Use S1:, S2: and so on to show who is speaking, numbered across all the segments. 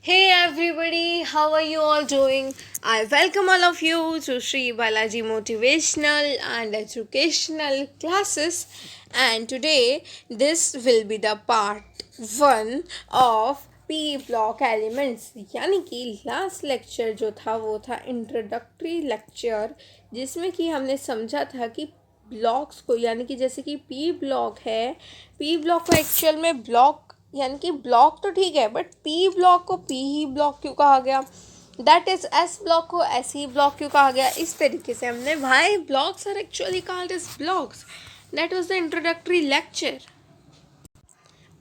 S1: Hey everybody, how are you all doing? I welcome all of you to Sri Balaji Motivational and Educational Classes, and today this will be the part 1 of P block elements. यानी कि last lecture जो था वो था introductory lecture, जिसमें कि हमने समझा था कि ब्लॉक्स को, यानी कि जैसे कि पी ब्लॉक है, पी ब्लॉक को एक्चुअल में ब्लॉक यानी कि ब्लॉक तो ठीक है, बट पी ब्लॉक को पी ही ब्लॉक क्यों कहा गया, दैट इज एस ब्लॉक को एस ही ब्लॉक क्यों कहा गया. इस तरीके से हमने why blocks are actually called as blocks, that was the introductory lecture.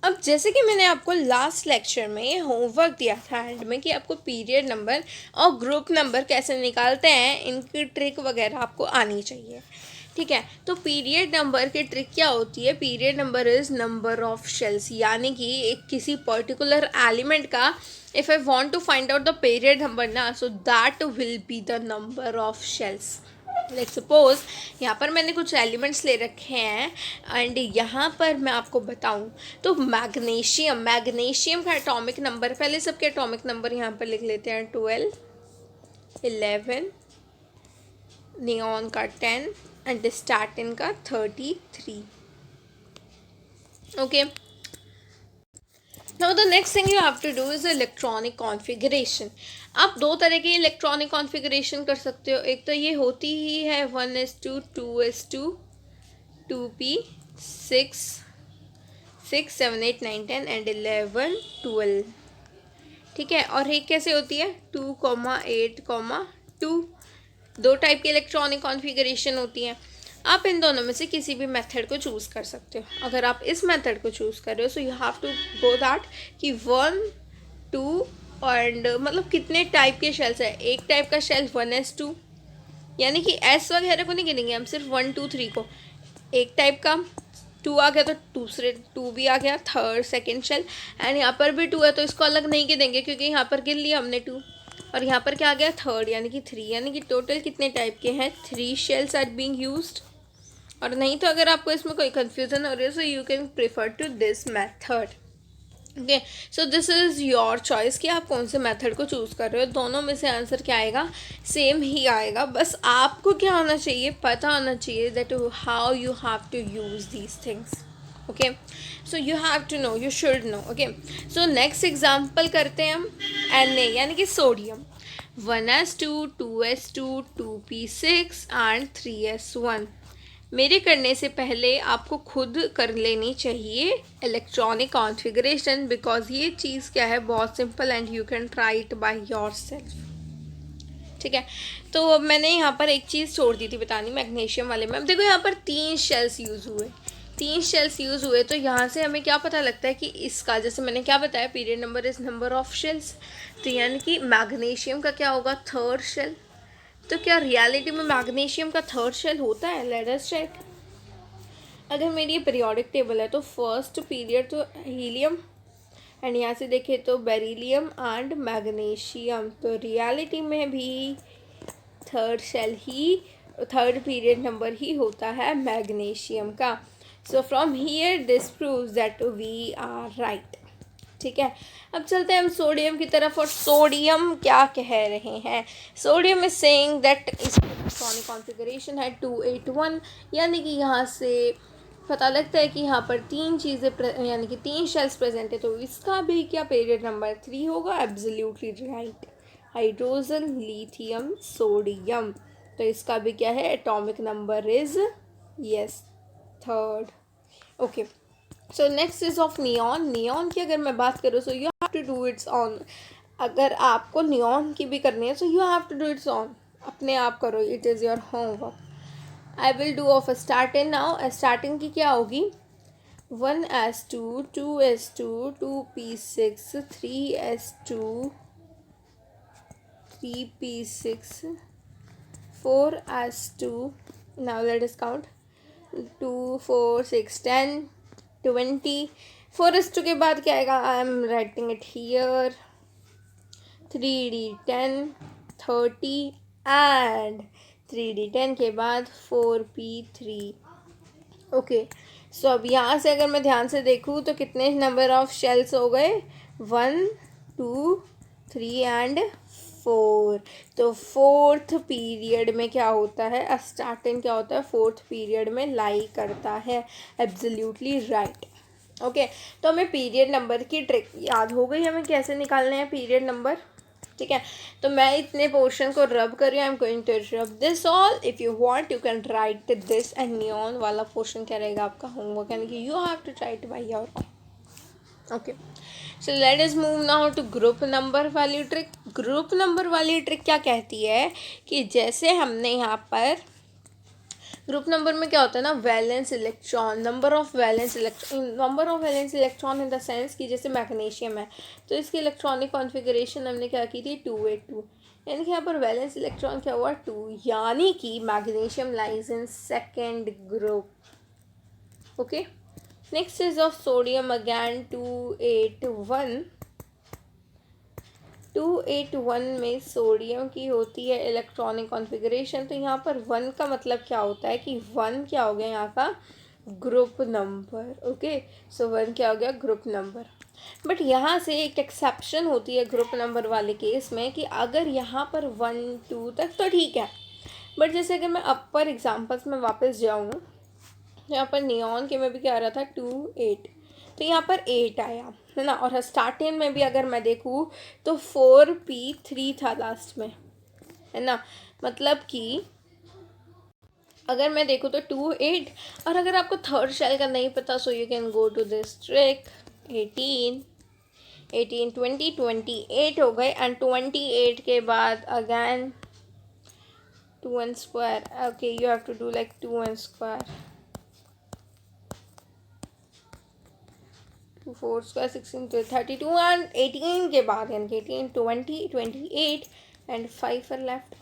S1: अब जैसे कि मैंने आपको लास्ट लेक्चर में होमवर्क दिया था एंड में कि आपको पीरियड नंबर और ग्रुप नंबर कैसे निकालते हैं, इनकी ट्रिक वगैरह आपको आनी चाहिए. ठीक है, तो पीरियड नंबर की ट्रिक क्या होती है? Period number is number of shells, यानी कि एक किसी पर्टिकुलर एलिमेंट का if I want to find out the period number ना, so that will be the number of shells. Like suppose यहाँ पर मैंने कुछ एलिमेंट्स ले रखे हैं एंड यहाँ पर मैं आपको बताऊँ तो मैग्नीशियम का एटॉमिक नंबर, पहले सबके एटॉमिक नंबर यहाँ पर लिख लेते हैं. 12, 11, नियॉन का 10 एंड स्टार्टिन का 33. Okay, now the next thing you have to do is electronic configuration. आप दो तरह की इलेक्ट्रॉनिक कॉन्फ़िगरेशन कर सकते हो. एक तो ये होती ही है 1s2, 2s2, 2p6, 6, 7, 8, 9, 10 एंड 11, 12. ठीक है, और एक कैसे होती है 2,8,2. दो टाइप की इलेक्ट्रॉनिक कॉन्फ़िगरेशन होती हैं. आप इन दोनों में से किसी भी मेथड को चूज़ कर सकते हो. अगर आप इस मेथड को चूज़ कर रहे हो so you have to go that कि 1, 2 एंड मतलब कितने टाइप के शेल्स है. एक टाइप का शेल 1s2, यानी कि एस वगैरह को नहीं गिनेंगे हम, सिर्फ 1, 2, 3 को. एक टाइप का 2 आ गया तो दूसरे 2 भी आ गया, थर्ड सेकेंड शेल. एंड यहाँ पर भी 2 है तो इसको अलग नहीं गिनेंगे क्योंकि यहाँ पर गिन लिया हमने 2. और यहाँ पर क्या आ गया थर्ड, यानी कि 3, यानी कि टोटल कितने टाइप के हैं 3 शेल्स आर बीइंग यूज्ड. और नहीं तो अगर आपको इसमें कोई कन्फ्यूज़न हो रही है so you can prefer to this method. Okay, so this is your choice कि आप कौन से मेथड को चूज़ कर रहे हो. दोनों में से आंसर क्या आएगा, सेम ही आएगा. बस आपको क्या होना चाहिए, पता होना चाहिए that how you have to use these things. Okay, so you have to know, you should know. Okay, so next example करते हैं हम. Na यानी कि sodium, 1s2, 2s2, 2p6 and 3s1. मेरे करने से पहले आपको खुद कर लेनी चाहिए इलेक्ट्रॉनिक कॉन्फ़िगरेशन, बिकॉज ये चीज़ क्या है बहुत simple and you can try it by your self. ठीक है, तो अब मैंने यहाँ पर एक चीज़ छोड़ दी थी बतानी मैग्नीशियम वाले में. अब देखो यहाँ पर 3 शेल्स यूज़ हुए, तो यहाँ से हमें क्या पता लगता है कि इसका, जैसे मैंने क्या बताया, period number is number of shells. तो यानी कि मैग्नीशियम का क्या होगा, थर्ड शेल. तो क्या रियलिटी में मैग्नीशियम का थर्ड शेल होता है? Let us check. अगर मेरी ये पीरियोडिक टेबल है तो फर्स्ट पीरियड तो हीलियम एंड यहाँ से देखें तो बेरिलियम एंड मैग्नीशियम. तो रियलिटी में भी थर्ड शेल ही, थर्ड पीरियड नंबर ही होता है मैग्नीशियम का. So from here this proves that we are right. ठीक है, अब चलते हैं हम सोडियम की तरफ. और सोडियम क्या कह रहे हैं, सोडियम इज सेइंग दैट इसकी इलेक्ट्रॉनिक कॉन्फ़िगरेशन है 281, यानी कि यहाँ से पता लगता है कि यहाँ पर 3 चीज़ें यानी कि 3 शेल्स प्रेजेंट है. तो इसका भी क्या पीरियड नंबर 3 होगा. Absolutely right, hydrogen, lithium, sodium. तो इसका भी क्या है, atomic number is yes third. Okay, so next is of neon. Neon की अगर मैं बात करूँ so you have to do its own. अगर आपको नियॉन की भी करनी है so you have to do its own, अपने आप करो, it is your homework. I will do of starting now. Starting की क्या होगी, 1s2, 2s2, 2p6, 3s2, 3p6, 4s2. Now let us count. 2, 4, 6, 10, 20. 4s2 के बाद क्या आएगा, I am writing it here, 3d10, 30 and 3d10 के बाद 4p3. ओके, सो अब यहाँ से अगर मैं ध्यान से देखूँ तो कितने नंबर ऑफ शेल्स हो गए, 1, 2, 3 एंड 4। तो फोर्थ पीरियड में क्या होता है, अस्टार्टिन क्या होता है, फोर्थ पीरियड में लाई करता है। Absolutely right. ओके, तो हमें पीरियड नंबर की ट्रिक याद हो गई, हमें कैसे निकालने हैं पीरियड नंबर। ठीक है, तो मैं इतने पोर्शन को रब कर रही हूँ। I am going to rub this all. If you want you can write this. And neon वाला पोर्शन क्या रहेगा आपका होमवर्क, यानी कि you have to write by your own. Okay, so let us move now to group number वाली trick. Group number वाली trick क्या कहती है कि जैसे हमने यहाँ पर ग्रुप नंबर में क्या होता है ना, valence electron, number of valence electron in the sense कि जैसे मैग्नीशियम है तो इसकी इलेक्ट्रॉनिक कॉन्फ़िगरेशन हमने क्या की थी 282, यानी कि यहाँ पर वैलेंस इलेक्ट्रॉन क्या हुआ 2, यानी कि magnesium lies in second group. Okay, next is of sodium again 281 में सोडियम की होती है इलेक्ट्रॉनिक कॉन्फ़िगरेशन। तो यहाँ पर 1 का मतलब क्या होता है कि 1 क्या हो गया यहाँ का ग्रुप नंबर। ओके, सो 1 क्या हो गया ग्रुप नंबर। बट यहाँ से एक एक्सेप्शन होती है ग्रुप नंबर वाले केस में कि अगर यहाँ पर 1 2 तक तो ठीक है, बट जैसे अगर मैं अपर एग्जाम्पल्स में वापस जाऊँ, यहाँ पर नियॉन के में भी क्या आ रहा था 2 8, तो यहाँ पर 8 आया है ना। और स्टार्टिंग में भी अगर मैं देखूँ तो 4p3 था लास्ट में, है ना। मतलब कि अगर मैं देखूँ तो 2 8, और अगर आपको थर्ड शेल का नहीं पता so you can go to this trick. 18 20 28 हो गए, एंड 28 के बाद again 2 1 square. Okay, you have to do like 2 1 square, 2 4 square 16 32, and 18 के बाद यानी कि 18 20 28 एंड 5 आर लेफ्ट।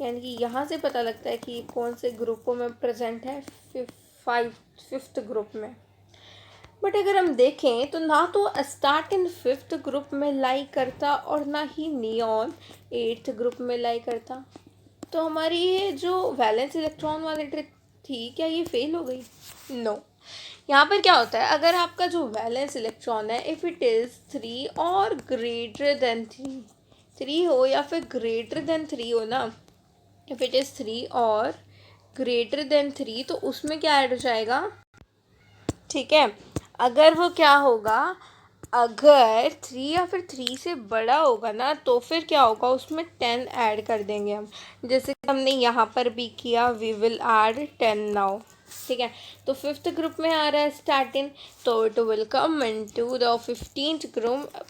S1: यानी कि यहाँ से पता लगता है कि कौन से ग्रुपों में प्रेजेंट है, फिफ्थ ग्रुप में। बट अगर हम देखें तो ना तो स्टार्ट इन फिफ्थ ग्रुप में लाई करता और ना ही नियॉन एट्थ ग्रुप में लाई करता। तो हमारी ये जो वैलेंस इलेक्ट्रॉन वाली ट्रिक थी क्या ये फेल हो गई? नो। यहाँ पर क्या होता है, अगर आपका जो वैलेंस इलेक्ट्रॉन है इफ़ इट इज़ 3 और ग्रेटर देन 3 हो या फिर ग्रेटर देन 3 हो ना, इफ़ इट इज़ 3 और ग्रेटर देन 3 तो उसमें क्या ऐड हो जाएगा, ठीक है। अगर वो क्या होगा, अगर 3 या फिर 3 से बड़ा होगा ना तो फिर क्या होगा, उसमें 10 ऐड कर देंगे हम, जैसे हमने यहाँ पर भी किया। वी विल ऐड 10 नाउ, ठीक है। तो फिफ्थ ग्रुप में आ रहा है स्टार्टिंग, तो it will come into the 15th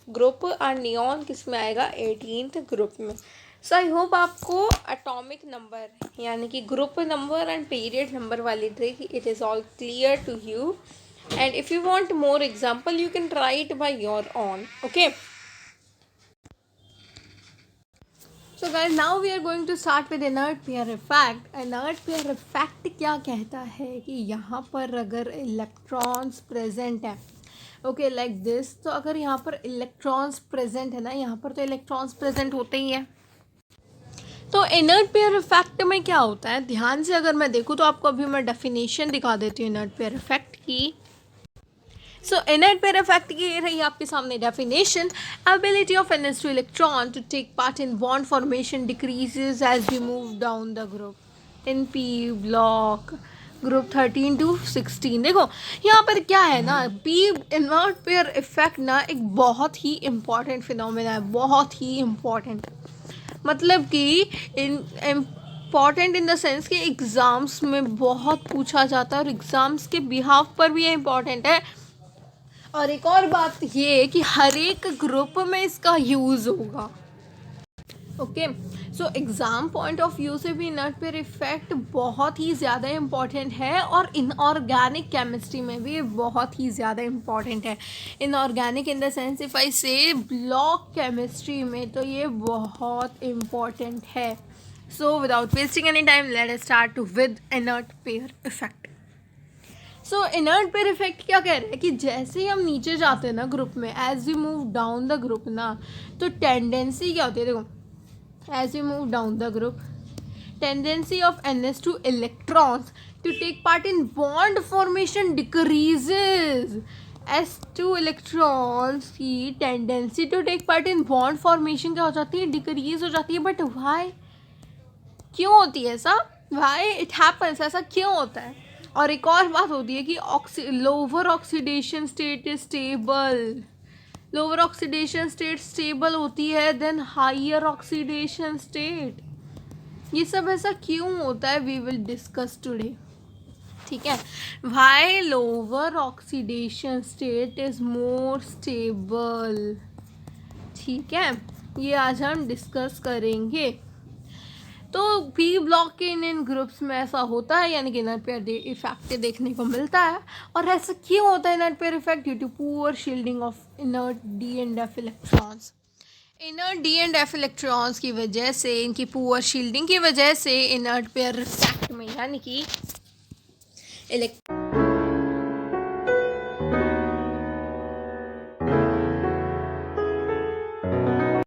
S1: group, और नियॉन किस में आएगा 18th ग्रुप में। सो आई होप आपको एटॉमिक नंबर यानी कि group number and period number वाली trick it is all clear to you, and if you want more example you can try it by your own. Okay, so guys now we are going to start with inert pair effect. inert pair effect क्या कहता है कि यहाँ पर अगर electrons present है, okay like this, तो अगर यहाँ पर इलेक्ट्रॉन्स प्रेजेंट है ना, यहाँ पर तो इलेक्ट्रॉन्स प्रेजेंट होते ही है। तो इनर्ट पेयर इफेक्ट में क्या होता है, ध्यान से अगर मैं देखूँ तो आपको अभी मैं डेफिनेशन दिखा देती हूँ इनर्ट पेयर इफेक्ट की। सो इनर्ट पेयर इफेक्ट की रही आपके सामने definition. Ability of NH2 electron to take part in bond formation decreases as we move down the group in P block group 13 to 16। देखो यहाँ पर क्या है ना, P इनर्ट पेयर इफेक्ट ना एक बहुत ही इम्पॉर्टेंट फिनोमेना है, बहुत ही इम्पॉर्टेंट, मतलब कि इम्पॉर्टेंट इन द सेंस कि एग्ज़ाम्स में बहुत पूछा जाता है और एग्ज़ाम्स के बिहाफ पर भी ये इम्पॉर्टेंट है। और एक और बात ये कि हर एक ग्रुप में इसका यूज़ होगा। Okay, so exam point of view से भी इनर्ट पेयर इफेक्ट बहुत ही ज़्यादा इम्पॉर्टेंट है, और इनऑर्गेनिक केमिस्ट्री में भी बहुत ही ज़्यादा इम्पॉर्टेंट है। Inorganic in the sense if I से ब्लॉक केमिस्ट्री में तो ये बहुत इम्पॉर्टेंट है। So without wasting any time let us start with inert pair effect. So inert pair effect क्या कह रहे हैं कि जैसे ही हम नीचे जाते हैं ना ग्रुप में, as we move down the group ना, तो टेंडेंसी क्या होती है, देखो as we move down the group tendency of NH2 electrons to take part in bond formation decreases. S2 electrons की tendency to take part in bond formation क्या हो जाती है, डिक्रीज हो जाती है. बट वाई, क्यों होती है ऐसा, वाई इट हैपन्स, ऐसा क्यों होता है. और एक और बात होती है कि lower oxidation state is stable, lower oxidation state stable होती है देन हायर ऑक्सीडेशन स्टेट. ये सब ऐसा क्यों होता है, वी विल डिस्कस टुडे. ठीक है, why lower oxidation state is more stable. ठीक है, ये आज हम डिस्कस करेंगे. तो पी ब्लॉक के इन ग्रुप्स में ऐसा होता है, यानी कि इनर पेयर इफेक्ट देखने को मिलता है. और ऐसा क्यों होता है inner pair effect, due to poor shielding of inert d and f electrons. Inert d and f electrons की वजह से, इनकी पुअर शील्डिंग की वजह से इनर्ट पेयर इफेक्ट में, यानी कि